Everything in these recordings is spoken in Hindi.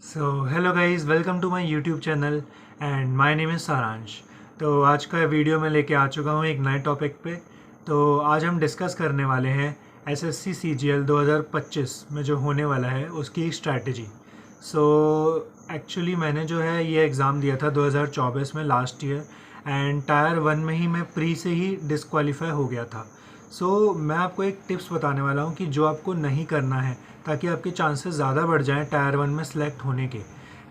So hello guys, welcome to my YouTube channel and my name is Saransh. तो आज का वीडियो मैं लेके आ चुका हूँ एक नए टॉपिक पे। तो आज हम डिस्कस करने वाले हैं एसएससी सीजीएल 2025 में जो होने वाला है उसकी स्ट्रैटेजी। सो एक्चुअली मैंने जो है ये एग्ज़ाम दिया था 2024 में लास्ट ईयर, एंड टायर 1 में ही मैं प्री से ही डिसक्वालीफाई हो गया था। मैं आपको एक टिप्स बताने वाला हूँ कि जो आपको नहीं करना है ताकि आपके चांसेस ज़्यादा बढ़ जाएं टायर 1 में सेलेक्ट होने के।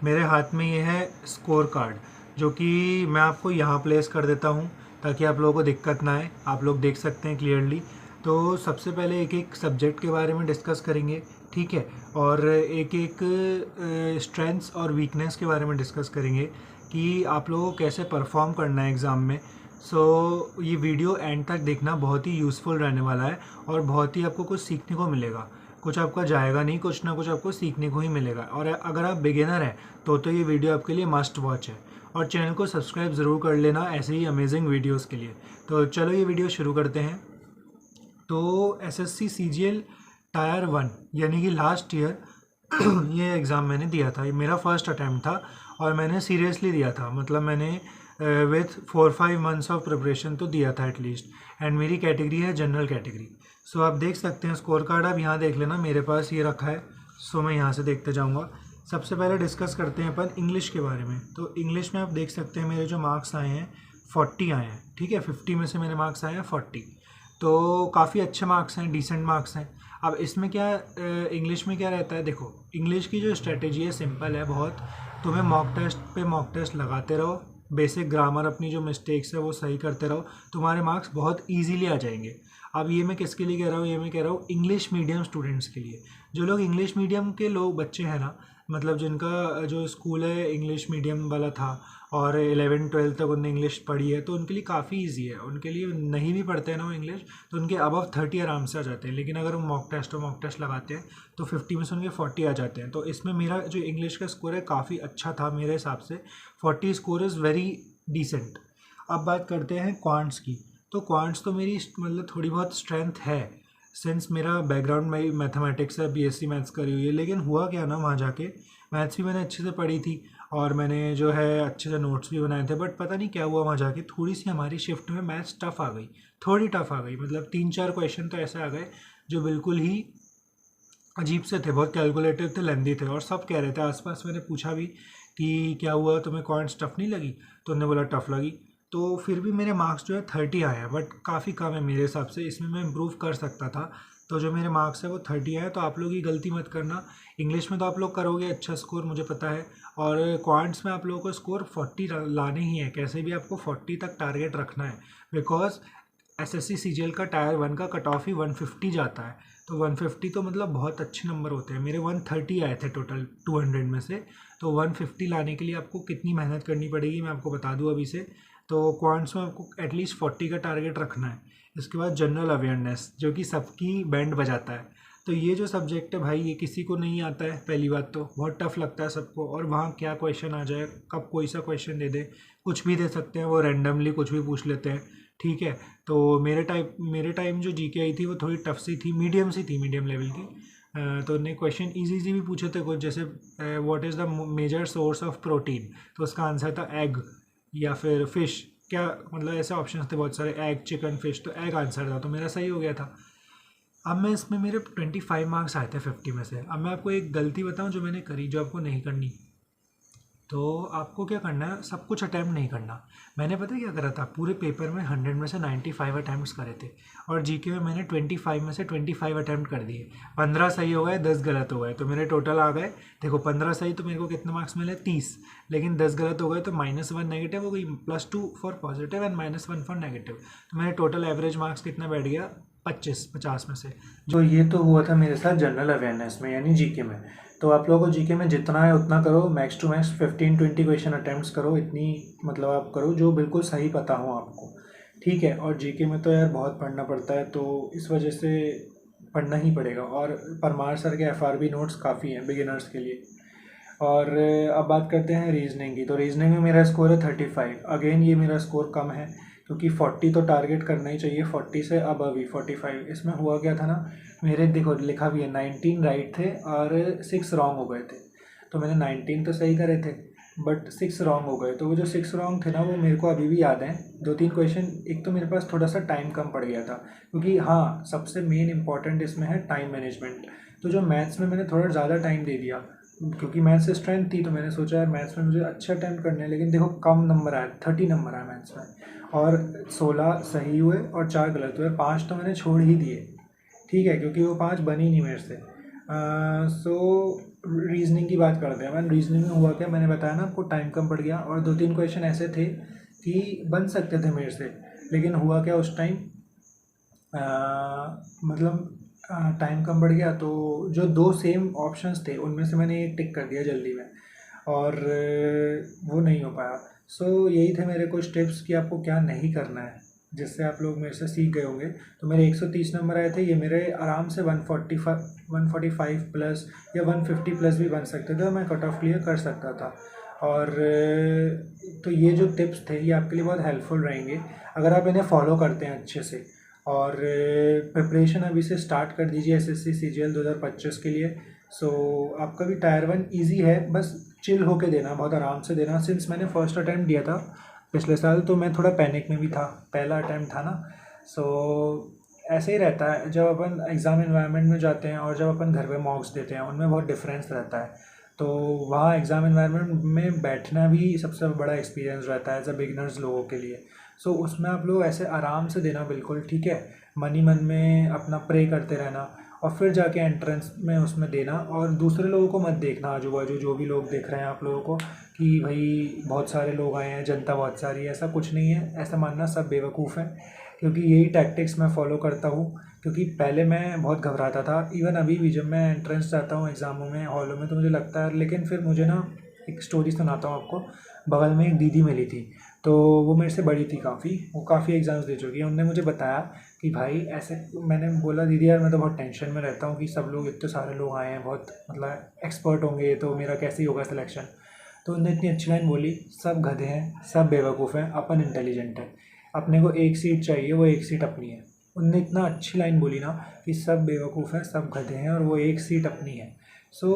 मेरे हाथ में ये है स्कोर कार्ड, जो कि मैं आपको यहाँ प्लेस कर देता हूँ ताकि आप लोगों को दिक्कत ना आए, आप लोग देख सकते हैं क्लियरली। तो सबसे पहले एक एक सब्जेक्ट के बारे में डिस्कस करेंगे, ठीक है, और एक एक स्ट्रेंथ्स और वीकनेस के बारे में डिस्कस करेंगे कि आप लोगों को कैसे परफॉर्म करना है एग्ज़ाम में। ये वीडियो एंड तक देखना, बहुत ही यूज़फुल रहने वाला है और बहुत ही आपको कुछ सीखने को मिलेगा। कुछ आपका जाएगा नहीं, कुछ ना कुछ आपको सीखने को ही मिलेगा। और अगर आप बिगिनर हैं तो ये वीडियो आपके लिए मस्ट वॉच है। और चैनल को सब्सक्राइब ज़रूर कर लेना ऐसे ही अमेजिंग वीडियोस के लिए। तो चलो ये वीडियो शुरू करते हैं। तो एसएससी सीजीएल टायर 1 यानी कि लास्ट ईयर ये एग्ज़ाम मैंने दिया था। ये मेरा फर्स्ट अटैम्प्ट था और मैंने सीरियसली दिया था, मतलब मैंने विथ 4-5 मंथ्स ऑफ प्रिपरेशन तो दिया था एटलीस्ट। एंड मेरी कैटेगरी है जनरल कैटेगरी। आप देख सकते हैं स्कोर कार्ड, आप यहाँ देख लेना, मेरे पास ये रखा है। मैं यहाँ से देखते जाऊँगा। सबसे पहले डिस्कस करते हैं अपन इंग्लिश के बारे में। तो इंग्लिश में आप देख सकते हैं मेरे जो मार्क्स आए हैं 40 आए हैं, ठीक है। 50 में से मेरे मार्क्स आए हैं 40, तो काफ़ी अच्छे मार्क्स हैं, डिसेंट मार्क्स हैं। अब इसमें क्या इंग्लिश में क्या रहता है, देखो इंग्लिश की जो स्ट्रेटेजी है सिंपल है बहुत। तुम्हें मॉक टेस्ट पे मॉक टेस्ट लगाते रहो, बेसिक ग्रामर अपनी जो मिस्टेक्स है वो सही करते रहो, तुम्हारे मार्क्स बहुत ईजीली आ जाएंगे। अब ये मैं किसके लिए कह रहा हूँ, ये मैं कह रहा हूँ इंग्लिश मीडियम स्टूडेंट्स के लिए। जो लोग इंग्लिश मीडियम के लोग बच्चे हैं ना, मतलब जिनका जो स्कूल है इंग्लिश मीडियम वाला था और 11-12 तक उनने इंग्लिश पढ़ी है, तो उनके लिए काफ़ी इजी है। उनके लिए नहीं भी पढ़ते हैं ना वो इंग्लिश, तो उनके अबव 30 आराम से आ जाते हैं। लेकिन अगर वो मॉक टेस्ट लगाते हैं तो 50 में से उनके 40 आ जाते हैं। तो इसमें मेरा जो इंग्लिश का स्कोर है काफ़ी अच्छा था मेरे हिसाब से। 40 स्कोर इज़ वेरी डिसेंट। अब बात करते हैं क्वांट्स की। तो क्वांट्स तो मेरी मतलब थोड़ी बहुत स्ट्रेंथ है, सिंस मेरा बैकग्राउंड में मैथमेटिक्स है, बीएससी मैथ्स करी हुई है। लेकिन हुआ क्या ना, वहाँ जाके मैथ्स भी मैंने अच्छे से पढ़ी थी और मैंने जो है अच्छे से नोट्स भी बनाए थे। बट पता नहीं क्या हुआ, वहाँ जाके थोड़ी सी हमारी शिफ्ट में मैथ्स टफ आ गई, थोड़ी टफ आ गई। मतलब 3-4 क्वेश्चन तो ऐसे आ गए जो बिल्कुल ही अजीब से थे, बहुत कैलकुलेटिव थे, लेंदी थे। और सब कह रहे थे आसपास, मैंने पूछा भी कि क्या हुआ, तुम्हें क्वांट्स टफ नहीं लगी? तो उन्होंने बोला टफ लगी। तो फिर भी मेरे मार्क्स जो है 30 आए हैं, बट काफ़ी कम है मेरे हिसाब से, इसमें मैं इम्प्रूव कर सकता था। तो जो मेरे मार्क्स है वो 30 आए। तो आप लोग ये गलती मत करना। इंग्लिश में तो आप लोग करोगे अच्छा स्कोर, मुझे पता है। और क्वांट्स में आप लोगों को स्कोर 40 लाने ही है, कैसे भी आपको 40 तक टारगेट रखना है। बिकॉज एसएससी सीजीएल का टायर 1 का कट ऑफ ही 150 जाता है। तो 150 तो मतलब बहुत अच्छे नंबर होते हैं। मेरे 130 आए थे टोटल 200 में से। तो 150 लाने के लिए आपको कितनी मेहनत करनी पड़ेगी मैं आपको बता दूं अभी से। तो क्वांट्स में आपको एटलीस्ट 40 का टारगेट रखना है। इसके बाद जनरल अवेयरनेस, जो कि सबकी बैंड बजाता है। तो ये जो सब्जेक्ट है भाई, ये किसी को नहीं आता है। पहली बात तो बहुत टफ लगता है सबको, और वहाँ क्या क्वेश्चन आ जाए, कब कोई सा क्वेश्चन दे दे, कुछ भी दे सकते हैं वो, रैंडमली कुछ भी पूछ लेते हैं, ठीक है। तो मेरे टाइम जो जीके आई थी वो थोड़ी टफ सी थी, मीडियम लेवल की। तो उन्हें क्वेश्चन इजी भी पूछे थे कुछ, जैसे what is the major source of protein, तो उसका आंसर था एग या फिर फिश। क्या मतलब ऐसे ऑप्शंस थे बहुत सारे, एग, चिकन, फिश। तो एग आंसर था, तो मेरा सही हो गया था। अब मैं इसमें मेरे 25 मार्क्स आए थे 50 में से। अब मैं आपको एक गलती बताऊं जो मैंने करी, जो आपको नहीं करनी। तो आपको क्या करना है, सब कुछ अटैम्प्ट नहीं करना। मैंने पता है क्या करा था, पूरे पेपर में 100 में से 95 अटैम्प्ट्स करे थे। और जीके में मैंने 25 में से 25 अटैम्प्ट कर दिए। 15 सही हो गए, 10 गलत हो गए, तो मेरे टोटल आ गए, देखो 15 सही तो मेरे को कितने मार्क्स मिले, 30। लेकिन 10 गलत हो गए तो -1 नेगेटिव हो गई, +2 for positive and -1 for negative. तो मेरे टोटल एवरेज मार्क्स कितना बैठ गया, 50 में से। जो ये तो हुआ था मेरे साथ जनरल अवेयरनेस में, यानी जीके में। तो आप लोगों को जीके में जितना है उतना करो, max to max 15-20 question attempts करो, इतनी मतलब आप करो जो बिल्कुल सही पता हो आपको, ठीक है। और जीके में तो यार बहुत पढ़ना पड़ता है, तो इस वजह से पढ़ना ही पड़ेगा। और परमार सर के एफआरबी नोट्स काफ़ी हैं बिगिनर्स के लिए। और अब बात करते हैं रीजनिंग की। तो रीजनिंग में मेरा स्कोर है 35। अगेन ये मेरा स्कोर कम है, क्योंकि 40 तो टारगेट करना ही चाहिए, 40 से अब अभी 45। इसमें हुआ क्या था ना, मेरे देखो लिखा भी है 19 राइट थे और 6 रॉन्ग हो गए थे। तो मैंने 19 तो सही करे थे, बट 6 रॉन्ग हो गए। तो वो जो 6 रॉन्ग थे ना, वो मेरे को अभी भी याद हैं। 2-3 क्वेश्चन, एक तो मेरे पास थोड़ा सा टाइम कम पड़ गया था, क्योंकि हाँ, सबसे मेन इंपॉर्टेंट इसमें है टाइम मैनेजमेंट। तो जो मैथ्स में मैंने थोड़ा ज़्यादा टाइम दे दिया, क्योंकि मैथ्स से स्ट्रेंथ थी, तो मैंने सोचा यार मैथ्स में मुझे अच्छा अटैम्प्ट करना है, लेकिन देखो कम नंबर आए, 30 नंबर आए मैथ्स में, और 16 सही हुए और 4 गलत हुए, 5 तो मैंने छोड़ ही दिए। ठीक है, क्योंकि वो 5 बनी नहीं मेरे से। सो रीजनिंग की बात करते हैं। मैंने रीजनिंग में हुआ क्या, मैंने बताया ना आपको, टाइम कम पड़ गया, और 2-3 क्वेश्चन ऐसे थे कि बन सकते थे मेरे से, लेकिन हुआ क्या उस टाइम, मतलब टाइम कम पड़ गया, तो जो 2 सेम ऑप्शंस थे उनमें से मैंने एक टिक कर दिया जल्दी में, और वो नहीं हो पाया। सो यही थे मेरे कुछ टिप्स कि आपको क्या नहीं करना है, जिससे आप लोग मेरे से सीख गए होंगे। तो मेरे 130 नंबर आए थे, ये मेरे आराम से 145 प्लस या 150 प्लस भी बन सकते थे, मैं कट ऑफ क्लियर कर सकता था। और तो ये जो टिप्स थे ये आपके लिए बहुत हेल्पफुल रहेंगे अगर आप इन्हें फॉलो करते हैं अच्छे से। और प्रिपरेशन अभी से स्टार्ट कर दीजिए एसएससी सीजीएल 2025 के लिए। सो आपका भी टायर 1 ईजी है, बस चिल होके देना, बहुत आराम से देना। सिंस मैंने फर्स्ट अटैम्प्ट दिया था पिछले साल, तो मैं थोड़ा पैनिक में भी था, पहला अटैम्प्ट था ना। सो ऐसे ही रहता है जब अपन एग्ज़ाम इन्वायरमेंट में जाते हैं और जब अपन घर पे मॉक्स देते हैं, उनमें बहुत डिफरेंस रहता है। तो वहाँ एग्ज़ाम इन्वायरमेंट में बैठना भी सबसे बड़ा एक्सपीरियंस रहता है एज अ बिगनर्स लोगों के लिए। सो उसमें आप लोग ऐसे आराम से देना, बिल्कुल ठीक है, मन ही मन में अपना प्रे करते रहना, और फिर जाके एंट्रेंस में उसमें देना। और दूसरे लोगों को मत देखना, आजू बाजू जो भी लोग देख रहे हैं आप लोगों को कि भाई बहुत सारे लोग आए हैं, जनता बहुत सारी है, ऐसा कुछ नहीं है। ऐसा मानना सब बेवकूफ़ हैं, क्योंकि यही टैक्टिक्स मैं फॉलो करता हूँ। क्योंकि पहले मैं बहुत घबराता था, इवन अभी भी जब मैं एंट्रेंस जाता हूँ एग्ज़ामों में, हॉलों में, तो मुझे लगता है, लेकिन फिर मुझे ना एक स्टोरी सुनाता हूँ आपको। बगल में एक दीदी मिली थी, तो वो मेरे से बड़ी थी काफ़ी, वो काफ़ी एग्ज़ाम्स दे चुकी है। उन्होंने मुझे बताया कि भाई ऐसे, मैंने बोला दीदी यार मैं तो बहुत टेंशन में रहता हूँ कि सब लोग, इतने सारे लोग आए हैं, बहुत मतलब एक्सपर्ट होंगे, तो मेरा कैसे ही होगा सिलेक्शन। तो उन्होंने इतनी अच्छी लाइन बोली, सब गधे हैं, सब बेवकूफ़ हैं, अपन इंटेलिजेंट है, अपने को एक सीट चाहिए, वो एक सीट अपनी है। उनने इतना अच्छी लाइन बोली ना कि सब बेवकूफ़ हैं, सब गधे हैं, और वो एक सीट अपनी है। सो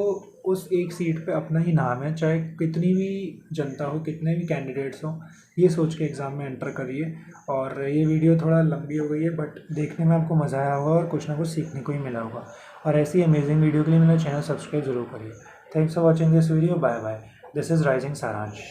उस एक सीट पे अपना ही नाम है, चाहे कितनी भी जनता हो, कितने भी कैंडिडेट्स हो, ये सोच के एग्ज़ाम में एंटर करिए। और ये वीडियो थोड़ा लंबी हो गई है, बट देखने में आपको मज़ा आया होगा और कुछ ना कुछ सीखने को ही मिला होगा। और ऐसी अमेजिंग वीडियो के लिए मेरा चैनल सब्सक्राइब जरूर करिए। Thanks for watching this video, bye bye. This is rising सारांश।